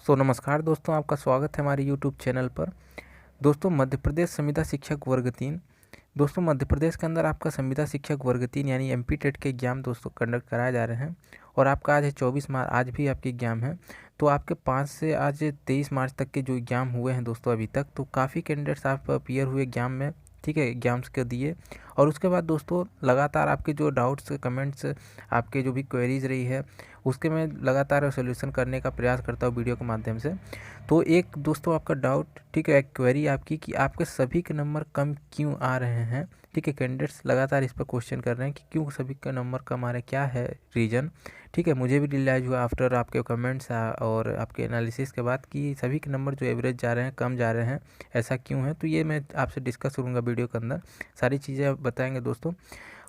नमस्कार दोस्तों, आपका स्वागत है हमारे यूट्यूब चैनल पर। दोस्तों, मध्य प्रदेश संविदा शिक्षक वर्ग 3। दोस्तों, मध्य प्रदेश के अंदर आपका संविदा शिक्षक वर्ग 3 यानी एमपी टेट के एग्ज़ाम दोस्तों कंडक्ट कराए जा रहे हैं। और आपका आज है 24 मार्च, आज भी आपके एग्ज़ाम है। तो आपके 5 से आज 23 मार्च तक के जो एग्ज़ाम हुए हैं दोस्तों अभी तक, तो काफ़ी कैंडिडेट्स आप अपीयर हुए एग्ज़ाम में, ठीक है, एग्ज़ाम्स के दिए। और उसके बाद दोस्तों लगातार आपके जो डाउट्स कमेंट्स, आपके जो भी क्वेरीज रही है, उसके मैं लगातार सॉल्यूशन करने का प्रयास करता हूँ वीडियो के माध्यम से। तो एक दोस्तों आपका डाउट, ठीक है, एक क्वेरी आपकी कि आपके सभी के नंबर कम क्यों आ रहे हैं, ठीक है। कैंडिडेट्स लगातार इस पर क्वेश्चन कर रहे हैं कि क्यों सभी का नंबर कम आ रहे हैं, क्या है रीज़न, ठीक है। मुझे भी रियलाइज़ हुआ आफ्टर आपके कमेंट्स और आपके एनालिसिस के बाद कि सभी के नंबर जो एवरेज जा रहे हैं, कम जा रहे हैं, ऐसा क्यों है। तो ये मैं आपसे डिस्कस करूँगा वीडियो के अंदर, सारी चीज़ें बताएंगे दोस्तों।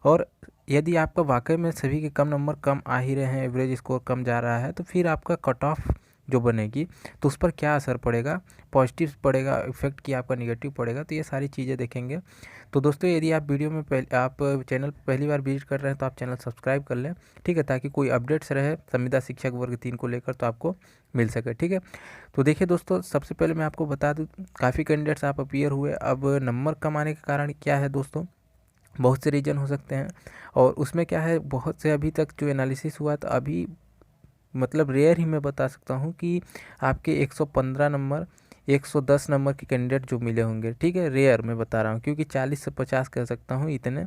और यदि आपका वाकई में सभी के कम नंबर कम आ ही रहे हैं, एवरेज स्कोर कम जा रहा है, तो फिर आपका कट ऑफ जो बनेगी तो उस पर क्या असर पड़ेगा, पॉजिटिव पड़ेगा इफेक्ट कि आपका निगेटिव पड़ेगा, तो ये सारी चीज़ें देखेंगे। तो दोस्तों, यदि आप वीडियो में आप चैनल पर पहली बार विजिट कर रहे हैं तो आप चैनल सब्सक्राइब कर लें, ठीक है, ताकि कोई अपडेट्स रहे संविदा शिक्षक वर्ग 3 को लेकर तो आपको मिल सके, ठीक है। तो देखिए दोस्तों, सबसे पहले मैं आपको बता दूँ, काफ़ी कैंडिडेट्स आप अपीयर हुए। अब नंबर कम आने के कारण क्या है दोस्तों, बहुत से रीज़न हो सकते हैं। और उसमें क्या है, बहुत से अभी तक जो एनालिसिस हुआ, तो अभी मतलब रेयर ही मैं बता सकता हूँ कि आपके 115 नंबर, 110 नंबर के कैंडिडेट जो मिले होंगे, ठीक है, रेयर मैं बता रहा हूँ, क्योंकि 40 से 50 कह सकता हूँ इतने,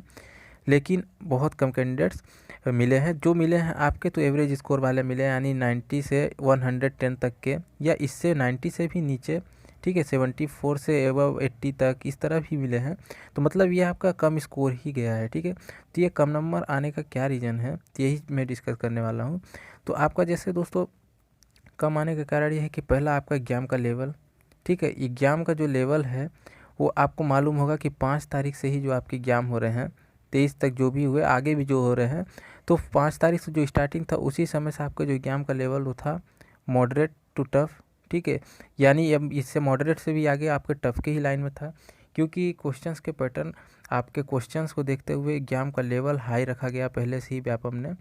लेकिन बहुत कम कैंडिडेट्स मिले हैं। जो मिले हैं आपके तो एवरेज स्कोर वाले मिले हैं, यानी 90 से 110 तक के, या इससे 90 से भी नीचे, ठीक है, 74 से एबव 80 तक, इस तरह भी मिले हैं। तो मतलब ये आपका कम स्कोर ही गया है, ठीक है। तो ये कम नंबर आने का क्या रीज़न है, तो यही मैं डिस्कस करने वाला हूँ। तो आपका जैसे दोस्तों कम आने का कारण ये है कि पहला आपका एग्ज़ाम का लेवल, ठीक है, एग्ज़ाम का जो लेवल है वो आपको मालूम होगा कि 5 तारीख से ही जो आपके एग्ज़ाम हो रहे हैं, 23 तक जो भी हुए, आगे भी जो हो रहे हैं, तो 5 तारीख से जो स्टार्टिंग था उसी समय से आपका जो एग्ज़ाम का लेवल वो था मॉडरेट टू टफ, ठीक है। यानी अब इससे मॉडरेट से भी आगे आपके टफ के ही लाइन में था, क्योंकि क्वेश्चंस के पैटर्न, आपके क्वेश्चंस को देखते हुए एग्ज़ाम का लेवल हाई रखा गया, पहले से ही व्यापम ने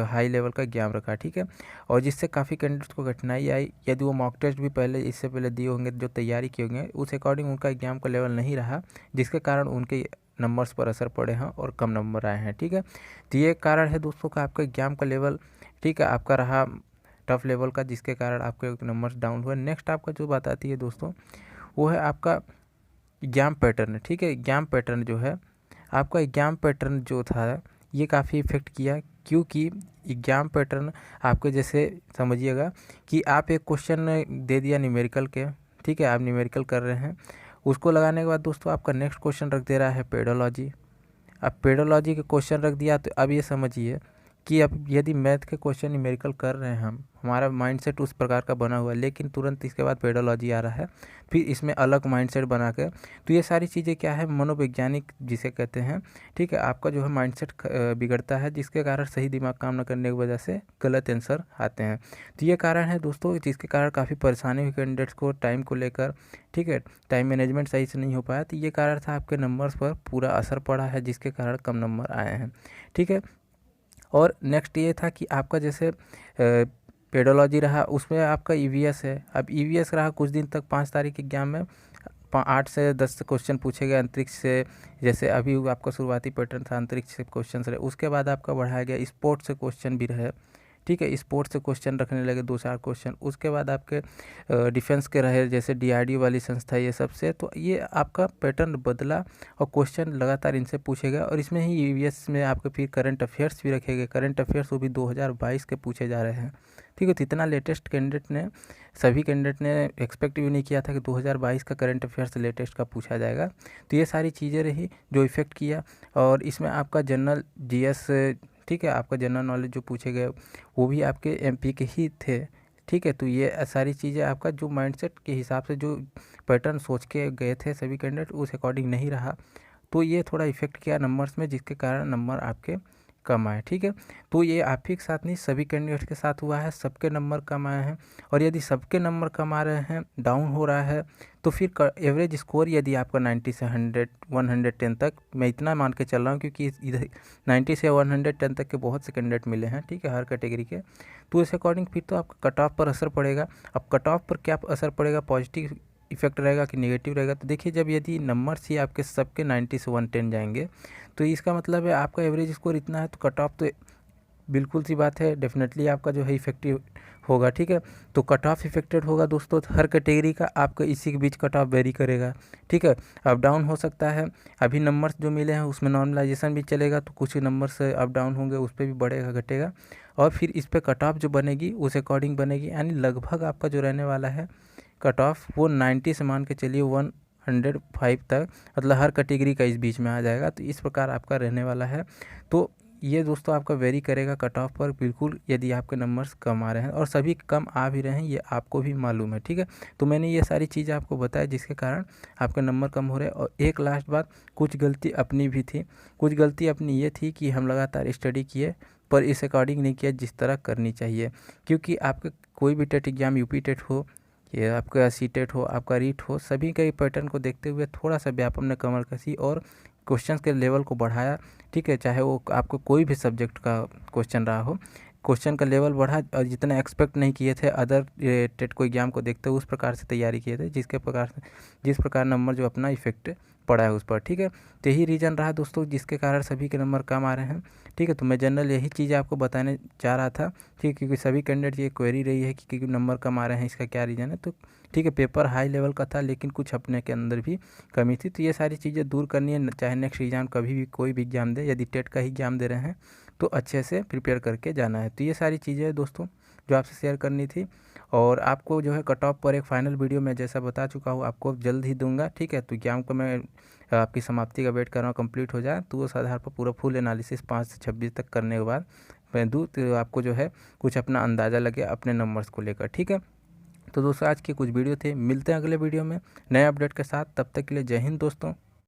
हाई लेवल का एग्ज़ाम रखा, ठीक है। और जिससे काफ़ी कैंडिडेट्स को कठिनाई आई, यदि वो मॉक टेस्ट भी पहले इससे पहले दिए होंगे, जो तैयारी किए होंगे, उस अकॉर्डिंग उनका एग्ज़ाम का लेवल नहीं रहा, जिसके कारण उनके नंबर्स पर असर पड़े हैं और कम नंबर आए हैं, ठीक है। तो ये कारण है दोस्तों का आपका एग्ज़ाम का लेवल, ठीक है, आपका रहा टफ लेवल का, जिसके कारण आपके नंबर्स डाउन हुए। नेक्स्ट आपका जो बात आती है दोस्तों, वो है आपका एग्ज़ाम पैटर्न, ठीक है। एग्ज़ाम पैटर्न जो है आपका, एग्ज़ाम पैटर्न जो था ये काफ़ी इफ़ेक्ट किया, क्योंकि एग्ज़ाम पैटर्न आपके जैसे समझिएगा कि आप एक क्वेश्चन दे दिया न्यूमेरिकल के, ठीक है, आप न्यूमेरिकल कर रहे हैं, उसको लगाने के बाद दोस्तों आपका नेक्स्ट क्वेश्चन रख दे रहा है पेडोलॉजी। अब पेडोलॉजी के क्वेश्चन रख दिया, तो अब ये समझिए कि अब यदि मैथ के क्वेश्चन न्यूमेरिकल कर रहे हैं हम, हमारा माइंडसेट उस प्रकार का बना हुआ है, लेकिन तुरंत इसके बाद पेडोलॉजी आ रहा है, फिर इसमें अलग माइंडसेट बना के, तो ये सारी चीज़ें क्या है, मनोवैज्ञानिक जिसे कहते हैं, ठीक है, आपका जो है माइंडसेट बिगड़ता है, जिसके कारण सही दिमाग काम न करने की वजह से गलत आंसर आते हैं। तो ये कारण है दोस्तों, जिसके कारण काफ़ी परेशानी हुई कैंडिडेट्स को टाइम को लेकर, ठीक है, टाइम मैनेजमेंट सही से नहीं हो पाया। तो ये कारण था, आपके नंबर्स पर पूरा असर पड़ा है, जिसके कारण कम नंबर आए हैं, ठीक है। और नेक्स्ट ये था कि आपका जैसे पेडोलॉजी रहा, उसमें आपका ईवीएस है। अब ईवीएस रहा कुछ दिन तक, 5 तारीख के एग्जाम में 8 से 10 क्वेश्चन पूछे गए अंतरिक्ष से, जैसे अभी आपका शुरुआती पैटर्न था अंतरिक्ष से क्वेश्चन रहे, उसके बाद आपका बढ़ाया गया स्पोर्ट्स से क्वेश्चन भी रहे, ठीक है, स्पोर्ट्स से क्वेश्चन रखने लगे 2-4 क्वेश्चन, उसके बाद आपके डिफेंस के रहे, जैसे डीआरडीओ वाली संस्था, ये सब से। तो ये आपका पैटर्न बदला और क्वेश्चन लगातार इनसे पूछे गए, और इसमें ही ईवीएस में आपके फिर करंट अफेयर्स भी रखे गए। करंट अफेयर्स वो भी 2022 के पूछे जा रहे हैं, ठीक है। तो इतना लेटेस्ट कैंडिडेट ने, सभी कैंडिडेट ने एक्सपेक्ट भी नहीं किया था कि 2022 का करंट अफेयर्स लेटेस्ट का पूछा जाएगा। तो ये सारी चीज़ें रही जो इफ़ेक्ट किया। और इसमें आपका जनरल जीएस, ठीक है, आपका जनरल नॉलेज जो पूछे गए वो भी आपके एमपी के ही थे, ठीक है। तो ये सारी चीज़ें आपका जो माइंडसेट के हिसाब से जो पैटर्न सोच के गए थे सभी कैंडिडेट, उस अकॉर्डिंग नहीं रहा। तो ये थोड़ा इफ़ेक्ट किया नंबर्स में, जिसके कारण नंबर आपके कम आए। ठीक है, तो ये आप ही के साथ नहीं, सभी कैंडिडेट्स के साथ हुआ है, सबके नंबर कम आए हैं। और यदि सबके नंबर कम आ रहे हैं, डाउन हो रहा है, तो फिर एवरेज स्कोर यदि आपका 90 से 100 110 तक, मैं इतना मान के चल रहा हूँ क्योंकि इधर 90 से 110 तक के बहुत से कैंडिडेट मिले हैं, ठीक है, हर कैटेगरी के, तो इस अकॉर्डिंग फिर तो आपका कट ऑफ पर असर पड़ेगा। अब कट ऑफ पर क्या असर पड़ेगा, पॉजिटिव इफेक्ट रहेगा कि नेगेटिव रहेगा? तो देखिए, जब यदि नंबर्स ही आपके सबके 90 से 110 जाएंगे, तो इसका मतलब है आपका एवरेज स्कोर इतना है, तो कट ऑफ तो बिल्कुल सी बात है, डेफिनेटली आपका जो है इफेक्टिव होगा। ठीक है, तो कट ऑफ इफेक्टेड होगा दोस्तों, तो हर कैटेगरी का आपका इसी के बीच कट ऑफ वेरी करेगा। ठीक है, अप डाउन हो सकता है, अभी नंबर्स जो मिले हैं उसमें नॉर्मलाइजेशन भी चलेगा, तो कुछ नंबर्स अप डाउन होंगे, उस पर भी बढ़ेगा घटेगा, और फिर इस पर कट ऑफ जो बनेगी उस अकॉर्डिंग बनेगी। यानी लगभग आपका जो रहने वाला है कट ऑफ वो 90 से मान के चलिए 105 तक, मतलब हर कैटेगरी का इस बीच में आ जाएगा। तो इस प्रकार आपका रहने वाला है। तो ये दोस्तों आपका वेरी करेगा कट ऑफ पर बिल्कुल, यदि आपके नंबर्स कम आ रहे हैं, और सभी कम आ भी रहे हैं, ये आपको भी मालूम है। ठीक है, तो मैंने ये सारी चीज़ें आपको बताया जिसके कारण आपके नंबर कम हो रहे हैं। और एक लास्ट बात, कुछ गलती अपनी भी थी। कुछ गलती अपनी ये थी कि हम लगातार स्टडी किए पर इस अकॉर्डिंग नहीं किया जिस तरह करनी चाहिए, क्योंकि आपका कोई भी टेट एग्जाम, यूपी टेट हो, ये आपका सी टेट हो, आपका रीट हो, सभी के पैटर्न को देखते हुए थोड़ा सा व्यापम ने कमर कसी और क्वेश्चंस के लेवल को बढ़ाया। ठीक है, चाहे वो आपको कोई भी सब्जेक्ट का क्वेश्चन रहा हो, क्वेश्चन का लेवल बढ़ा, और जितना एक्सपेक्ट नहीं किए थे अदर टेट को एग्जाम को देखते हुए उस प्रकार से तैयारी किए थे, जिस प्रकार नंबर जो अपना इफेक्ट पड़ा है उस पर। ठीक है, तो यही रीज़न रहा दोस्तों जिसके कारण सभी के नंबर कम आ रहे हैं। ठीक है, तो मैं जनरल यही चीज़ आपको बताने चाह रहा था। ठीक है, क्योंकि सभी कैंडिडेट ये क्वेरी रही है कि क्योंकि नंबर कम आ रहे हैं, इसका क्या रीज़न है। तो ठीक है, पेपर हाई लेवल का था लेकिन कुछ अपने के अंदर भी कमी थी, तो ये सारी चीज़ें दूर करनी है। चाहे नेक्स्ट एग्ज़ाम कभी भी कोई भी एग्ज़ाम दे, यदि टेट का ही एग्ज़ाम दे रहे हैं तो अच्छे से प्रिपेयर करके जाना है। तो ये सारी चीज़ें दोस्तों जो आपसे शेयर करनी थी। और आपको जो है कट ऑफ पर एक फाइनल वीडियो मैं जैसा बता चुका हूँ आपको जल्द ही दूंगा। ठीक है, तो एग्जाम को मैं आपकी समाप्ति का वेट कर रहा हूँ, कंप्लीट हो जाए तो उस आधार पर पूरा फुल एनालिसिस 5 से 26 तक करने के बाद मैं दूँ, तो आपको जो है कुछ अपना अंदाज़ा लगे अपने नंबर्स को लेकर। ठीक है, तो दोस्तों आज के कुछ वीडियो थे, मिलते हैं अगले वीडियो में नए अपडेट के साथ। तब तक के लिए जय हिंद दोस्तों।